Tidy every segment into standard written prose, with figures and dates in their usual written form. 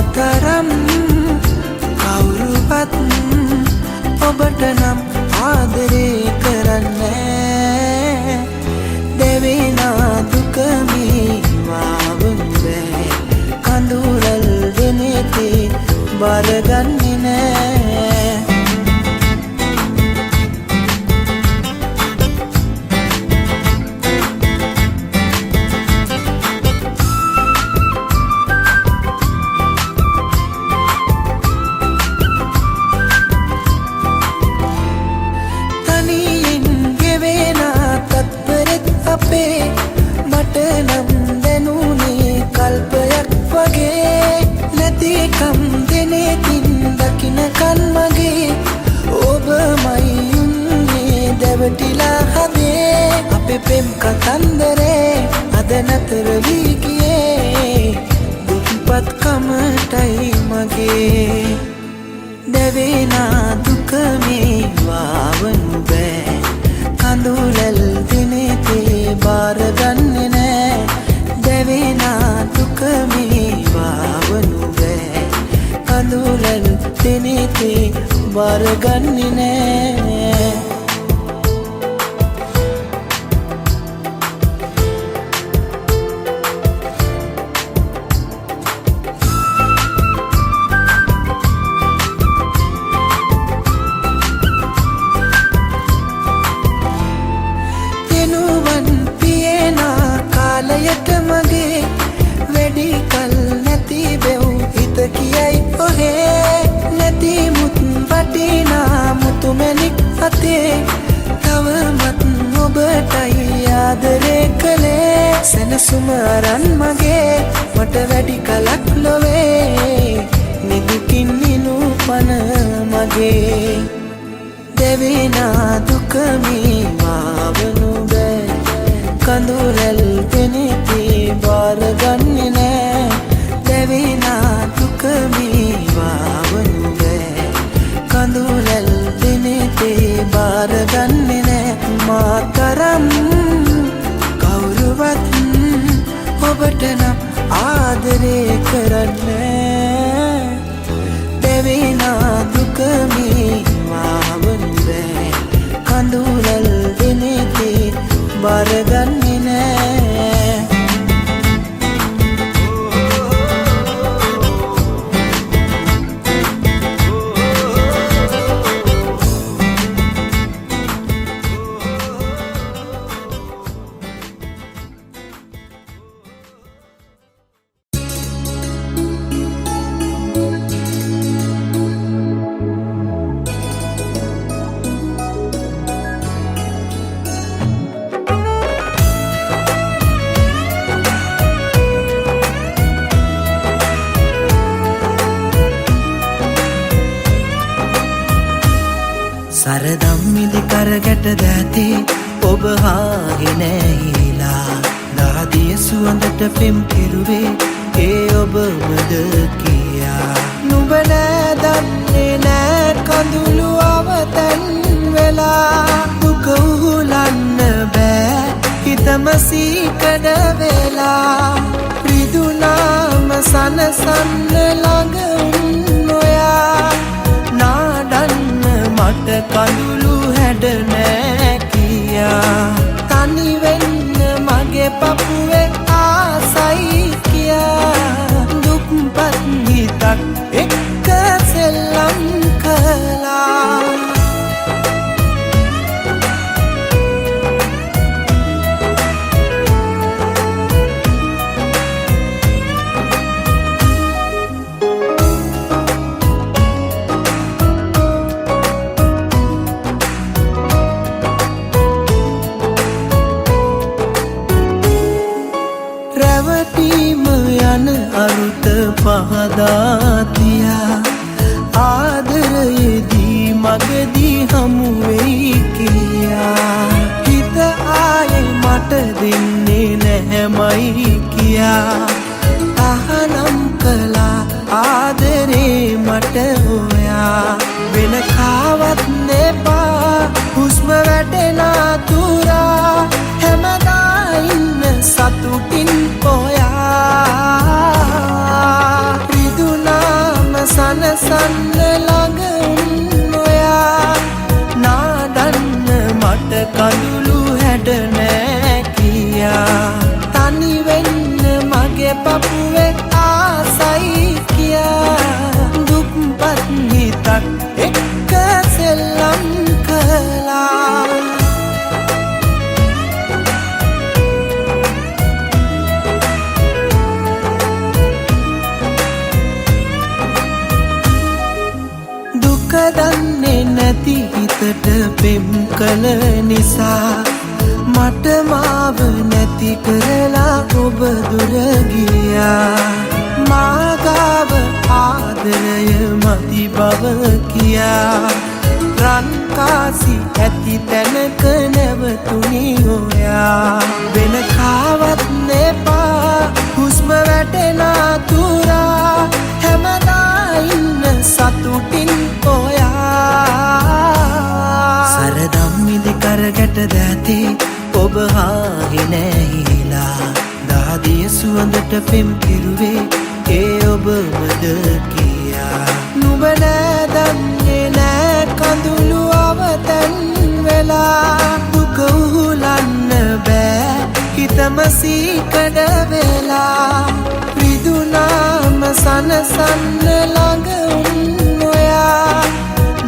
මාතරම් කවුරුවත් ඔබට නම් ආදරේ කරන්නේ දෙවිනා දුක මීවාවුන් බෑ කඳුරල් දෙනෙතේ බාරගන්නේ නෑ මට නම් දැනුනේ කල්පයක් වගේ නැතිකම් දෙනෙතින් දකින්නකන් මගේ ඔබමයි උන්නේ දැවටිලා හදේ අපේ පෙම් කතන්දරේ අද නතර වී ගියේ දුක්පත් කමටයි මගේ දැවෙනා දුක මේවා වනු බෑ කඳුලල් දිනෙතේ බාරගන්නේ නෑ දැවෙනා දුක මේවා වනු බෑ කඳුලල් දිනෙතේ බාරගන්නේ නෑ කාලයට මගේ වැඩි කල් නැති බෙව් හිත කියයි ඔහේ නැති මුත් වටිනා මුතුමැණික් අතේ තවමත් ඔබටයි ආදරේ කළේ සැනසුම අරන් මගේ මට වැඩි කලක් ලොවේ නිදුකින් නිනුපන මගේ දෙවිනා දුක මේවා වනු බෑ කඳුරල් දෙනෙතේ බාරගන්නේ නෑ දැවෙනා දුක මේවා වනු බෑ කඳුරල් දෙනෙතේ බාරගන්නේ නෑ මාතරම් කවුරුවත් ඔබට නම් ආදරේ කරන්නේ දැවෙනා දුක මේවා වනු බෑ කඳුරල් දෙනෙතේ බාරගන්නේ නෑ සරදම් මිදි කරගැට දැතේ ඔබ හාගෙනැහිලා දාදිය සුවඳට පෙම් කෙරුවේ ඒ ඔබමද කියා නුඹ නෑ දන්නේ නෑ කඳුළු අවතැන් වෙලා දුක උහුලන්න බෑ හිතම සීකඩ වෙලා රිදුනාම සනසන්න ළඟ නොයා නාඩන්න මට කඳුළු හැඩ නෑ කියා තනි වෙන්න මගේ පපුවේ ආසයි කියා දුක්පත් හිතක් එක්ක සෙල්ලම් කළා අරුත පහදාතියා ආදරයේදී මගදී හමුවෙයි කියා හිත ආයේ මට දෙන්නේ නැහැමයි කියා අහනම් කළා ආදරේ මට හොයා වෙන කාවත් නෙපා හුස්ම වැටෙන තුරා හැමදා ඉන්න සතුටින් පොයා රිදුනා සනසන්න ළඟ ඔයා නාඩන්න මට කඳුළු හැඩ නෑ කියා තනි වෙන්න මගේ පපුවේ ආසයි කියා දුක්පත් හිතක් එක්ක සෙල්ලම් කළා දන්නේ නැති හිතට පෙම් කළ නිසා මට මාව නැති කරලා ඔබ දුර ගියා මාගාව ආදරය මදි බව කියා රන්කාසි ඇති තැනක නැවතුණි ඔයා වෙන කාවත් නෙපා හුස්ම වැටෙන තුරා හැමදා ඉන්න සතුටින් සරදම්මිදි කරගැට දැති ඔබ හාහි නැහිලා දාදිය සුවඳට පෙම් කිරුවේ ඒ ඔබමද කියා නුඹ නෑදන්නේ නෑ කඳුළු අවතැන් වෙලා දුක උහුලන්න බෑ හිතම සීකඩ වෙලා විදුනාම සනසන්න ළඟ ඔයා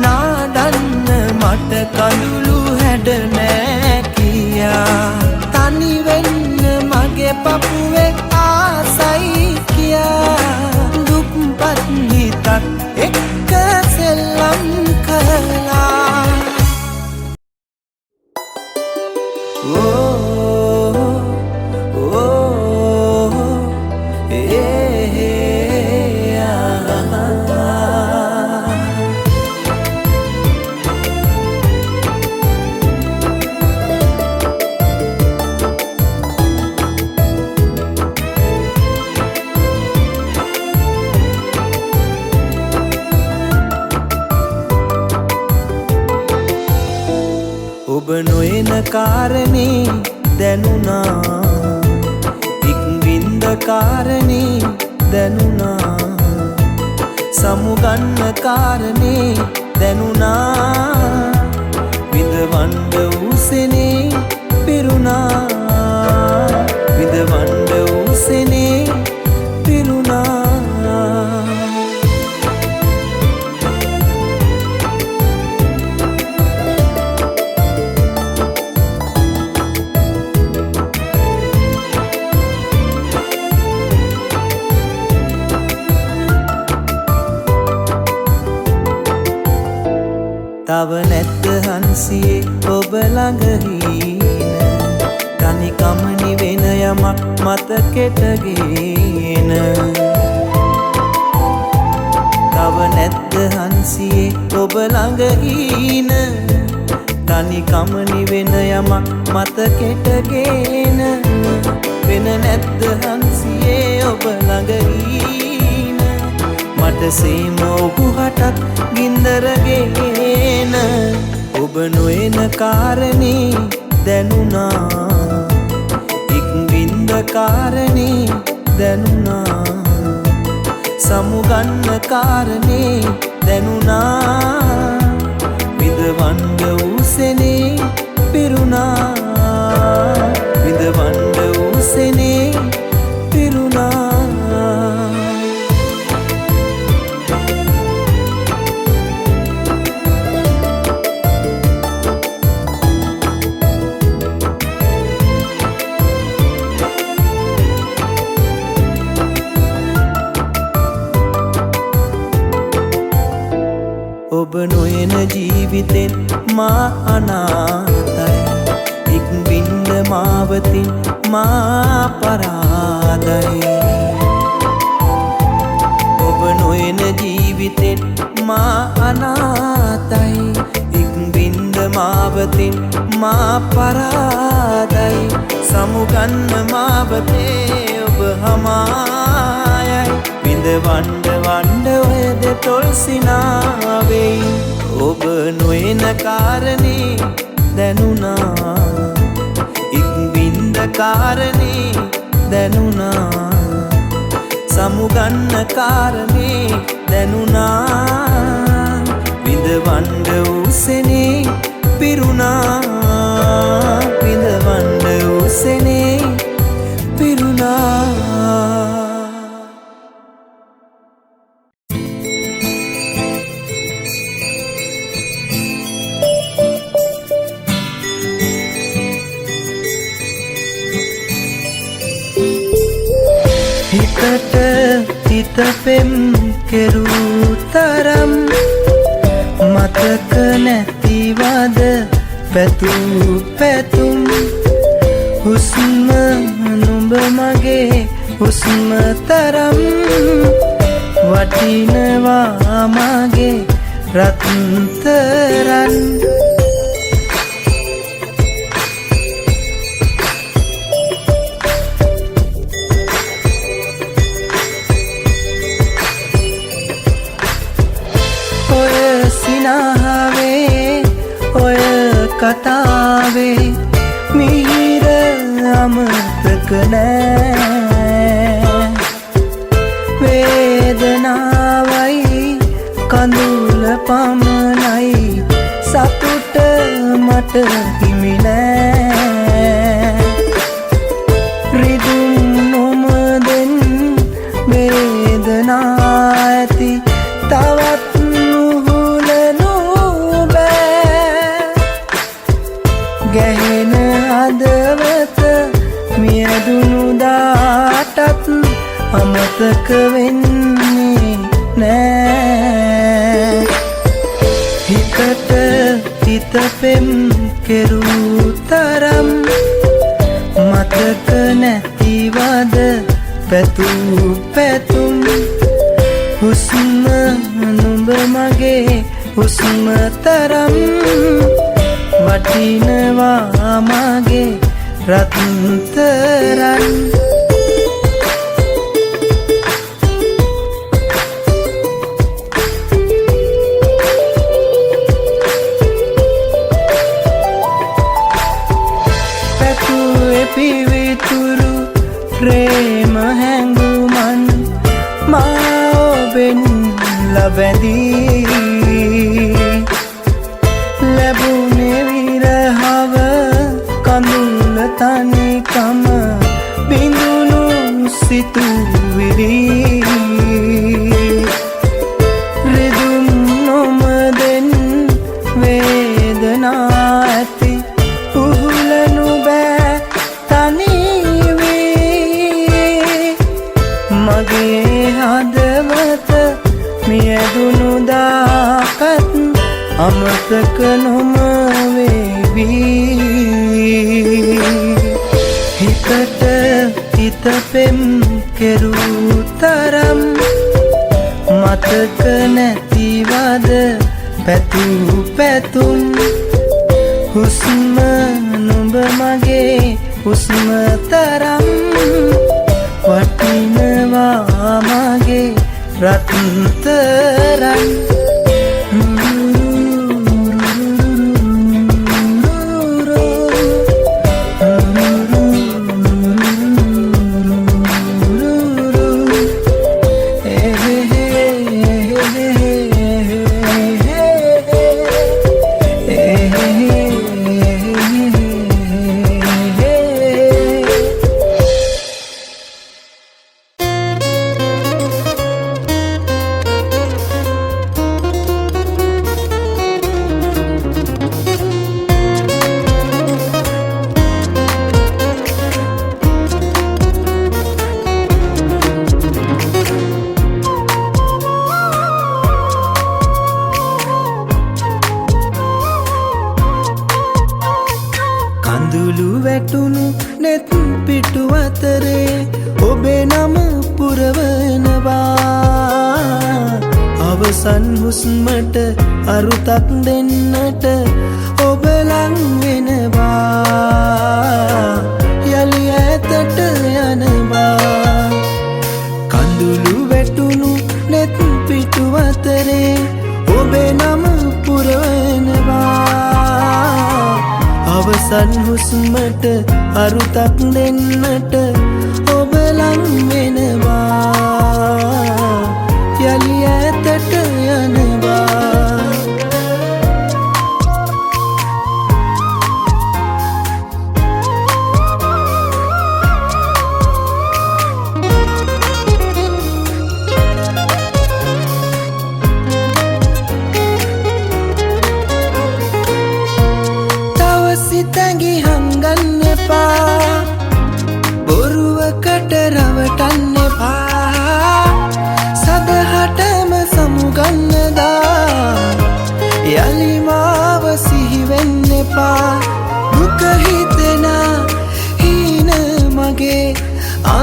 නාඩන්න මට කඳුළු හැඩ නෑ කියා තනි වෙන්න මගේ පපුවේ ආසයි කියා දුක්පත් හිතක් එක්ක සෙල්ලම් කළා ඔබ නොයන කාරණේ දැනුණා ඉක්බින්ද කාරණේ දැනුණා සමුගන්න කාරණේ දැනුණා විඳවන්න උසනේ පිරුණා විඳවන්න උසනේ පිරුණා තව නැත්ත හන්සියේ ඔබ ළඟ හීන තනිකම නිවෙන යමක් මතකෙටගෙන තව නැත්ත හන්සියේ ඔබ ළඟ හීන තනිකම නිවෙන යමක් මතකෙටගෙන වෙන නැත්ත හන්සියේ ඔබ ළඟ හීන මට සේම ඔහු හටත් ගින්දරගෙන ඔබ නොයන කාරණේ දැනුණා ඉක්බින්ද කාරණේ දැනුණා සමුගන්න කාරණේ දැනුණා විඳවන්න උසනේ පිරුණා විඳවන්න උසනේ පිරුණා ඔබ නොයන ජීවිතෙන් මා අනාතයි ඉක්බින්ද මාවතින් මා පරාදයි ඔබ නොයන ජීවිතෙන් මා අනාතයි ඉක්බින්ද මාවතින් මා පරාදයි සමුගන්න මාවතේ ඔබ හමායයි විඳවන්න වණ්ඩ ඔය දෙතොල් සිනාවෙයි ඔබ නොයන කාරණේ දැනුණා ඉක්බින්ද කාරණේ දැනුණා සමුගන්න කාරණේ දැනුණා විඳවන්න උසනේ පිරුණා විඳවන්න උසනේ පිරුණා හිතට හිත පෙම් කෙරූ තරම් මතක නැතිවද පැතුම් පැතුම් හුස්ම නුඹ මගේ හුස්ම තරම් වටිනවා මගේ රත්තරන් ඔය කතාවේ මිහිර අමතක නෑ වේදනාවයි කඳුල පමණයි සතුට මට හිමි නෑ රිදුම් නොමදෙන් වේදනා ඇති තවත් ගැහෙන හදවත මියදුණු දාටත් අමතක වෙන්නේ නෑ හිතට හිත පෙම් කෙරූ තරම් මතක නැතිවද පැතුම් පැතුම් හුස්ම නුඹ මගේ හුස්ම තරම් වටිනවා මගේ රත්තරන් පැතුවේ පිවිතුරු ප්‍රේම හැඟුමන් මා ඔබෙන් ලබැඳී ලැබුණේ විරහව කඳුල තනිකම බිඳුණු සිතුවිලි රිදුම් නොමදෙන් වේදනා ඇති උහුලනු බෑ තනිවී මගේ හදවත මියදුණු දාකත් අමතක නොම වේවී හිතට හිත පෙම් කෙරූ තරම් මතක නැතිවද පැතුම් පැතුම් හුස්ම නුඹ මගේ හුස්ම තරම් වටිනවා මගේ රත්තරන් වැටුණු නෙත් පිටු අතරේ ඔබේ නම පුරවනවා අවසන් හුස්මට අරුතක් දෙන්නට ඔබ ලං වෙනවා යලි ඈතට යනවා කඳුළු වැටුණු නෙත් පිටු අතරේ ඔබේ නම පුරවනවා අවසන් හුස්මට අරුතක් දෙන්නට ඔබ ලං වෙනවා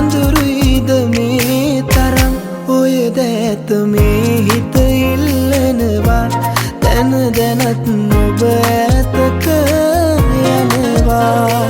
අඳුරුයිද මේ තරම් ඔය දැත මේ හිත ඉල්ලනවා දැන දැනත් ඔබ ඇතක යනවා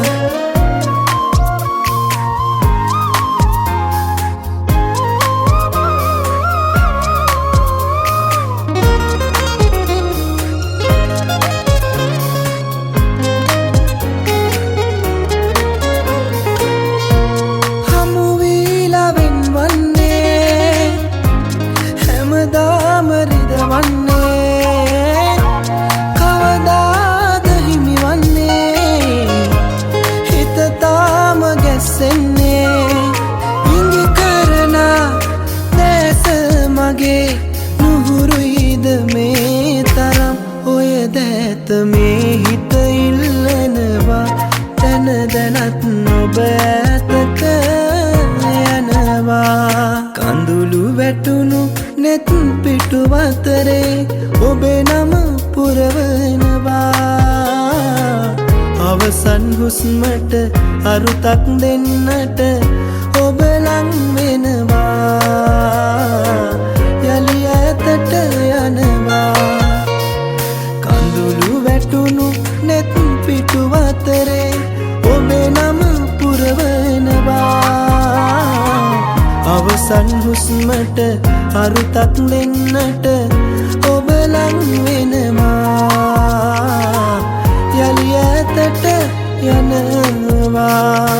මේ හිත ඉල්ලනවා දැන දැනත් ඔබ ඇතක යනවා කඳුළු වැටුණු නෙත් පිටු අතරේ ඔබේ නම පුරවනවා අවසන් හුස්මට අරුතක් දෙන්නට ඔබ ලං වෙනවා යලි ඈතට යනවා වැටුණු නෙත් පිටු අතරේ ඔබේ නම පුරවනවා අවසන් හුස්මට අරුතක් දෙන්නට ඔබ ලං වෙනවා යලි ඈතට යනවා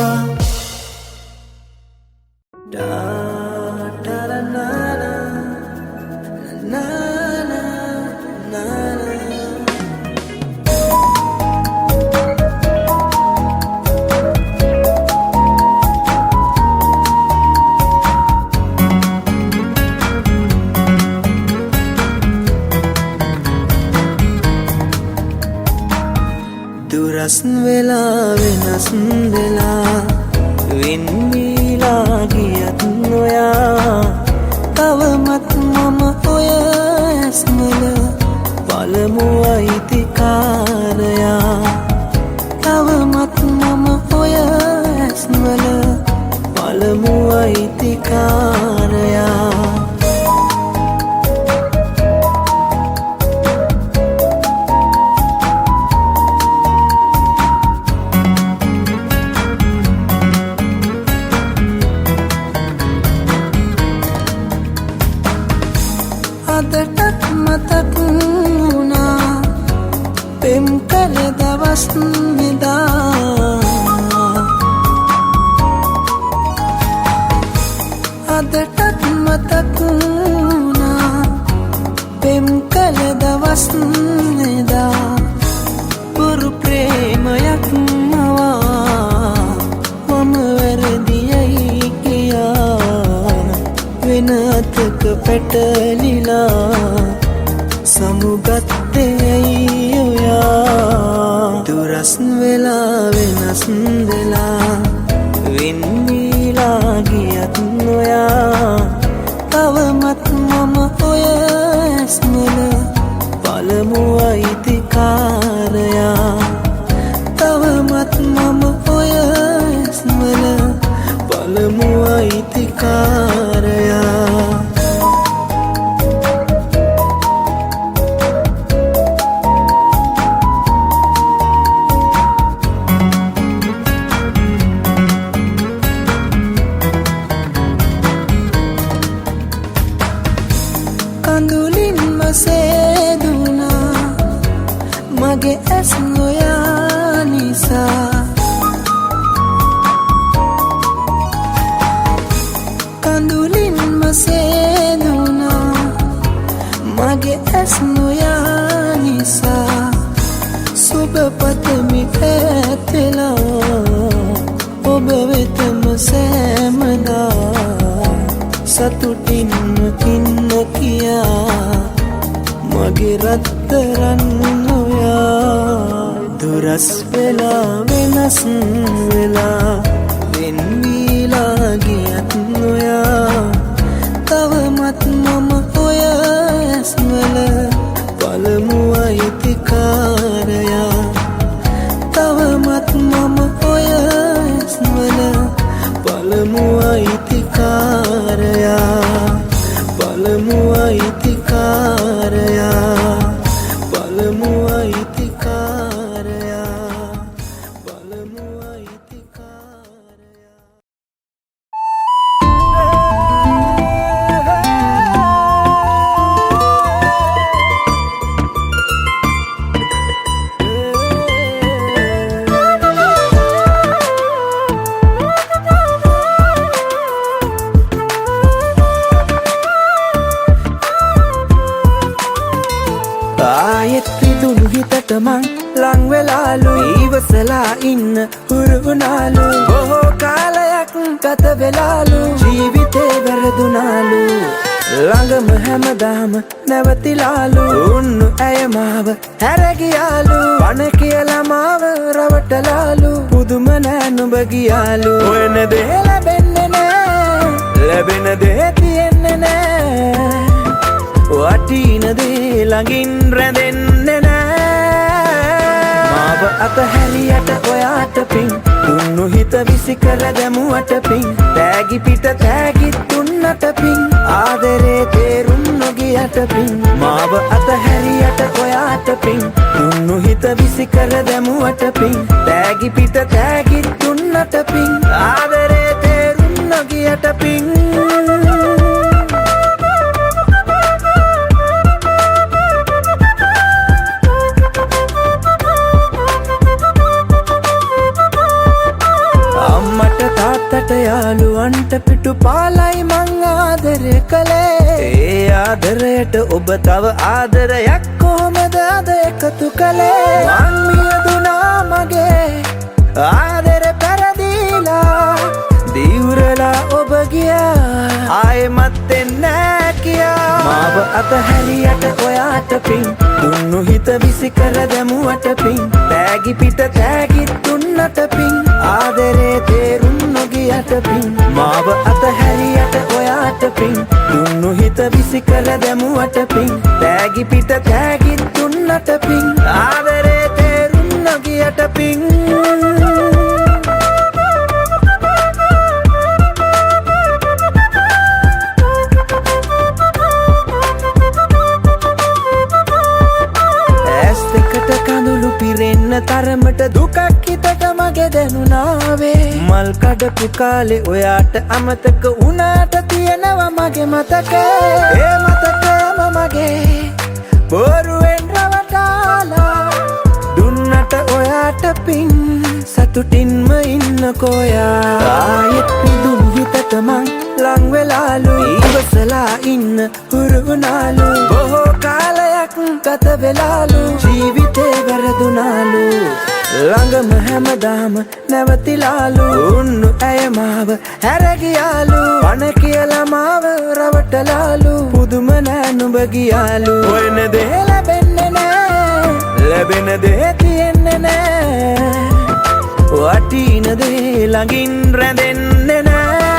දුරස් වෙලා වෙනස් වෙලා වෙන්වීලා ගියත් නොයා තවමත් මම ඔය ඇස්වල පළමු අයිතිකාරයා තවමත් මම ඔය ඇස්වල පළමු අයිතිකාරයා අදටත් මතක් වුණා පෙම් කළ දවස් මෙදා අදටත් මතක් වුණා පෙම් කළ දවස් මෙදා පුරු ප්‍රේමයක් මවා මම වැරදියයි කියා වෙන අතක පැටලිලා සමුගත්තේ ඔයා දුරස් වෙලා වෙනස් වෙලා වෙන්වීලා ගියත් නොයා තවමත් මම ඔය ඇස්වල පළමු අයිතිකාරයා තවමත් මම ඔය ඇස්වල පළමු අයිතිකාරයා කඳුලින්ම සේදුනා මගේ ඇස් නොයා නිසා කඳුලින්ම සේදුනා මගේ ඇස් නොයා නිසා සුබ පතමි පැතලා ඔබ වෙතම සෑමදා සතුටින් කින්න කියා මගේ රත්තරන් නොයා දුරස් වෙලා වෙනස් වෙලා වෙන්වීලා ගියත් නොයා තවමත් මම ඔය ඇස්වල පළමු අයිතිකාරයා තවමත් මම ඔය ඇස්වල පළමු අයිතිකාරයා පළමු අයිතිකාරයා පළමු අයිතිකාරයා පළමු අයිතිකාරයා ආයෙත් පිදුණු හිතට මං ලං වෙලාලු ඉවසලා ඉන්න හුරුුණාලු බොහෝ කාලයක් ගත වෙලාලු ජීවිතේ වැරදුනාලු ළඟම හැමදාම නැවතිලාලු උන්නු ඇය මාව හැරගියාලු පණ කියලා මාව රවටලාලු පුදුම නෑ නුඹ ගියාලු හොයන දේ ලැබෙන්නේ නෑ ලැබෙන දේ තියෙන්නේ නෑ වටින දේ ළඟින් රැඳෙන්නේ නෑ මාව අතහැරියට ඔයාට පිං දුන්නු හිත විසි කර දැමුවට පිං තෑගි පිට තෑගිත් දුන්නට පිං ආදරේ තේරුම් නොගියට පිං මාව අතහැරියට ඔයාට පිං දුන්නු හිත විසි කර දැමුවට පිං තෑගි පිට තෑගිත් දුන්නට පිං ආදරේ තේරුම් නොගියට පිං තාත්තට යාළුවන්ට පිටු පාලයි මං ආදරය කළේ ඒ ආදරයට ඔබ තව ආදරයක් කොහොමද අද එකතු කළේ මං මියදුනා මගේ ආදර පැරදීලා දිවුරලා ඔබ ගියා ආයෙමත් එන්නෑ කියා මාව අතහැරියට ඔයාට පිං දුන්නු හිත විසි කර දැමුවට පිං තෑගි පිට තෑගිත් දුන්නට පිං ආදරේ තේරුම් නොගියට පිං මාව අතහැරියට ඔයාට පිං දුන්නු හිත විසි කර දැමුවට පිං තෑගි පිට තෑගිත් දුන්නට පිං ආදරේ තේරුම් නොගියට පිං පිරෙන්න තරමට දුකක් හිතට මගේ දැනුනාවේ මල් කඩපු කාලේ ඔයාට අමතක වුණාට තියෙනවා මගේ මතකේ ඒ මතකම මගේ බොරුවෙන් රවටාලා දුන්නට ඔයාට පිං සතුටින්ම ඉන්නකෝ යා ආයෙත් පිදුණු හිතට මං ලං වෙලාලු ඉවසලා ඉන්න හුරුුණාලු බොහෝ කාලයක් ගත වෙලාලු ජීවිතේ වැරදුනාලු ළඟම හැමදාම නැවතිලාලු උන්නු ඇය මාව හැරගියාලු පණ කියලා මාව රවටලාලු පුදුම නෑ නුඹ ගියාලු හොයන දේ ලැබෙන්නේ නෑ ලැබෙන දේ තියෙන්නේ නෑ වටින දේ ළඟින් රැඳෙන්නේ නෑ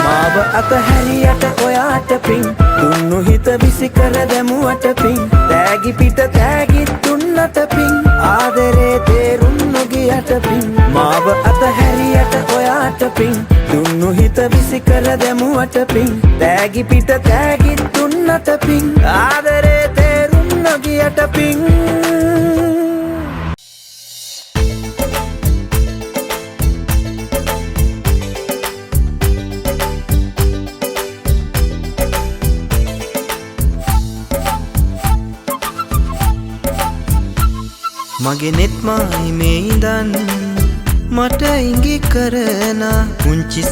මාව අතහැරියට ඔයාට පිං දුන්නු හිත විසි කර දැමුවට පිං තෑගි පිට තෑගිත් දුන්නට පිං ආදරේ තේරුම් නොගියට පිං මාව අතහැරියට ඔයාට පිං දුන්නු හිත විසි කර දැමුවට පිං තෑගි පිට තෑගිත් දුන්නට පිං ආදරේ තේරුම් නොගියට පිං මගේ නෙත් මායිමේ ඉඳන් මට ඉඟි කරන පුංචි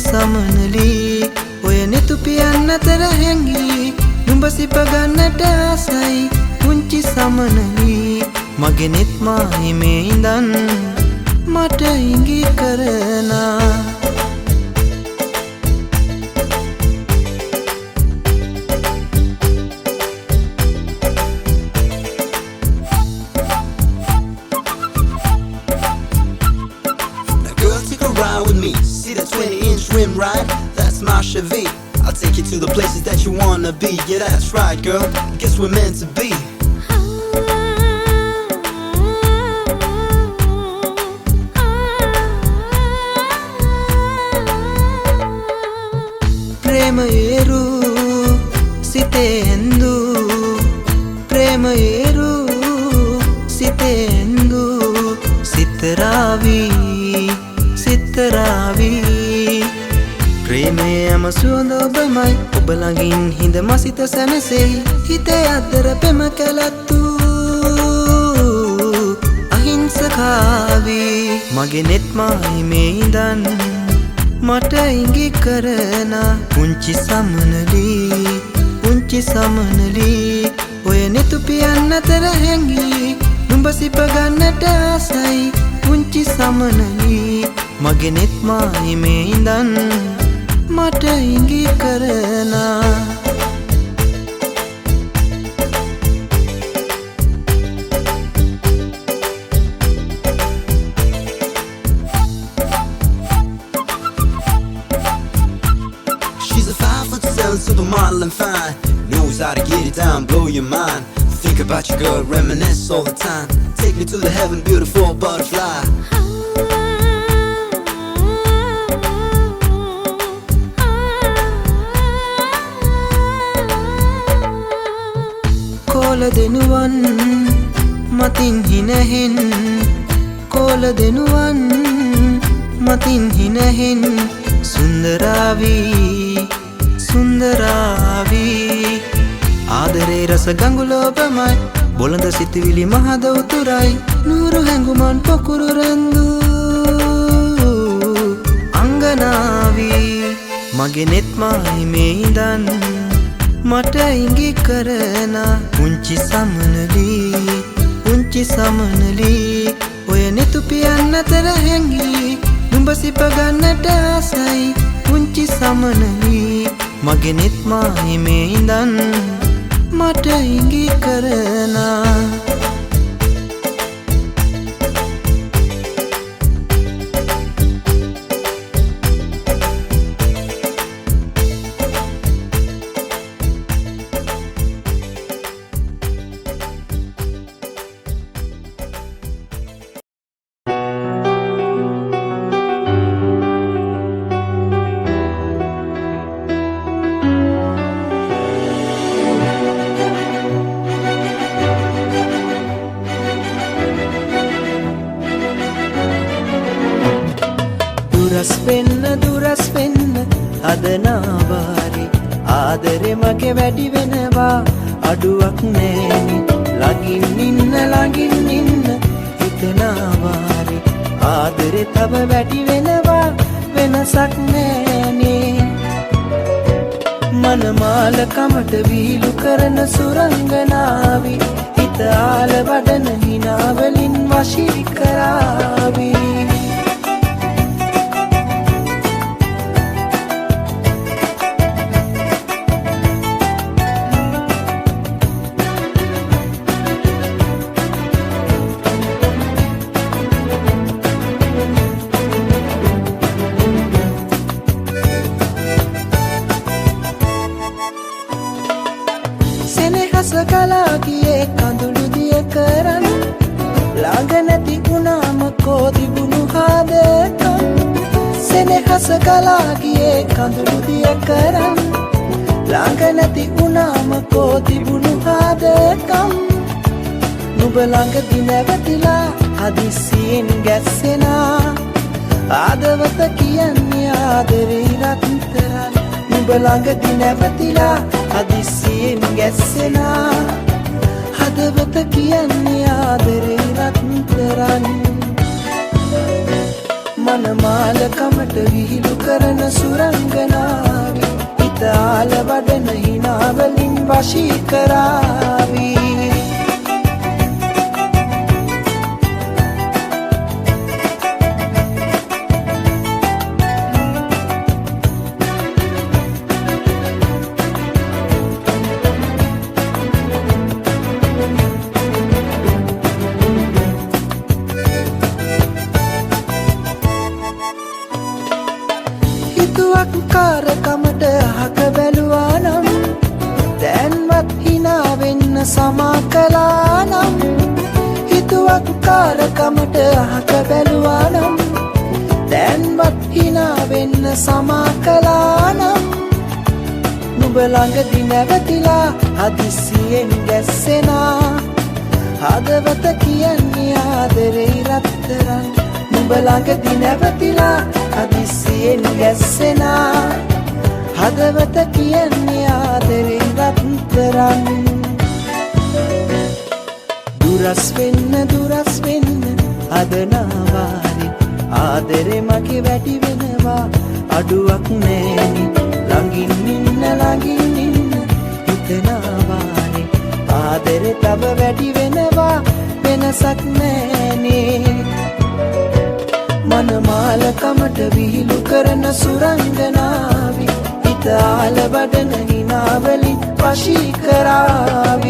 සමනලී ඔය නෙතු පියන්න අතර හැංගී නුඹ සිප ගන්නට ආසයි පුංචි සමනලී මගේ නෙත් මායිමේ ඉඳන් මට ඉඟි කරන Rim ride, that's my Chevy. I'll take you to the places that you wanna be. Yeah, that's right, girl. Guess we're meant to be. ಪ್ರೇಮಯೇರು ಸಿತೆಂದು ಪ್ರೇಮಯೇರು ಸಿತೆಂದು ಸಿತರಾವಿ සිතරාවි ප්‍රේමය යම සුවඳ ඔබමයි ඔබ ළඟින් හිඳ මසිත සැනසෙයි හිතේ අද්දර පෙම කැලැත්තු අහිංසකාවි මගේ නෙත් මායි මේ ඉඳන් මට ඉඟි කරන පුංචි සමනලි ඔය නෙතුපියන් අතර හැංගී නුඹ සිප ගන්නට ආසයි පුංචි සමනලි මගේ නෙත් මායි මේ ඉඳන් මට ඉඟි කරන She's a 5'7" supermodel and fine. Knows how to get it down, blow your mind. Think about your girl, reminisce all the time. Take me to the heaven, beautiful butterfly. කෝල දෙනුවන් මතින් හිනහෙන් කෝල දෙනුවන් මතින් හිනහෙන් සුන්දරාවි ආදරේ රස ගඟුල ඔබමයි බොළඳ සිතුවිලි මහද උතුරයි නూరు හැඟුමන් පොකුරු රැඳු අංගනාවි මගේ නෙත් මායි මේ ඉඳන් මට ඉඟි කරන පුංචි සමනලි ඔය නෙතුපියන් අතර හැංගී නුඹ සිප ගන්නට ආසයි පුංචි සමනලි මගේ නෙත් මායි මේ ඉඳන් මට ඉඟි කරන දුරස් වෙන්න හදනාවාරි ආදරේ මගේ වැඩි වෙනවා අඩුවක් නෑනි ළඟින් ඉන්න හිතනාවාරි ආදරේ තව වැඩි වෙනවා වෙනසක් නෑනි මනමාල කමට වීලු කරන සුරංගනාවි හිත ආල වඩන හිනාවලින් වශී කරාවි කලා ගියේ කඳුළු දිය කරන් ළඟ නැති වුණාම කෝ තිබුණු හදකම් සෙනෙහස කලා ගියේ කඳුළු දිය කරන් ළඟ නැති වුණාම කෝ තිබුණු හදකම් නුඹ ළඟදී නැවතිලා හදිස්සියෙන් ගැස්සෙනා ආදවත කියන්නේ ආදරේ රත්තරන් නුඹ ළඟදී නැවතිලා හදිස්සියෙන් ගැස්සෙනා හදවත කියන්නේ ආදරේ රත්තරන් මනමාල කමට විහිළු කරන සුරංගනාවි හිත ආල වඩන හිනාවලින් වශී කරාවි කාරකමට අහක බැලුවා නම් දැන්වත් හිනා වෙන්න සමා කළා නම් හිතුවක් කාරකමට අහක බැලුවා නම් දැන්වත් හිනා වෙන්න සමා කළා නම් ළඟදී නැවතිලා හදිස්සියෙන් ගැස්සෙනා හදවත කියන්නේ ආදරේ රත්තරන් නුඹ ළඟදී නැවතිලා හදිස්සියෙන් ගැස්සෙනා හදවත කියන්නේ ආදරේ රත්තරන් දුරස් වෙන්න අදනාවාරි ආදරේ මගේ වැඩි වෙනවා අඩුවක් නෑනි ළඟින් ඉන්න හිතනාවාරි ආදරේ තව වැඩි වෙනවා වෙනසක් නෑනේ මනමාලකමට විහිළු කරන සුරංගනාවි හිත ආල වඩන හිනාවලින් වශී කරාවි